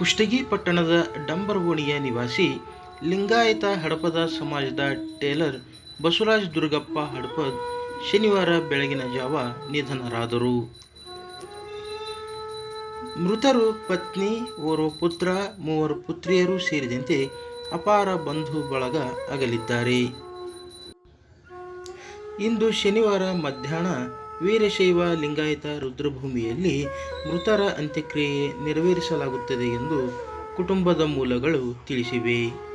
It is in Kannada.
ಕುಷ್ಟಗಿ ಪಟ್ಟಣದ ಡಂಬರಗೋಣಿಯ ನಿವಾಸಿ ಲಿಂಗಾಯತ ಹಡಪದ ಸಮಾಜದ ಟೇಲರ್ ಬಸವರಾಜ ದುರ್ಗಪ್ಪ ಹಡಪದ್ ಶನಿವಾರ ಬೆಳಗಿನ ಜಾವ ನಿಧನರಾದರು. ಮೃತರು ಪತ್ನಿ, ಓರ್ವ ಪುತ್ರ, ಮೂವರು ಪುತ್ರಿಯರು ಸೇರಿದಂತೆ ಅಪಾರ ಬಂಧು ಬಳಗ ಅಗಲಿದ್ದಾರೆ. ಇಂದು ಶನಿವಾರ ಮಧ್ಯಾಹ್ನ ವೀರಶೈವ ಲಿಂಗಾಯತ ರುದ್ರಭೂಮಿಯಲ್ಲಿ ಮೃತರ ಅಂತ್ಯಕ್ರಿಯೆ ನೆರವೇರಿಸಲಾಗುತ್ತದೆ ಎಂದು ಕುಟುಂಬದ ಮೂಲಗಳು ತಿಳಿಸಿವೆ.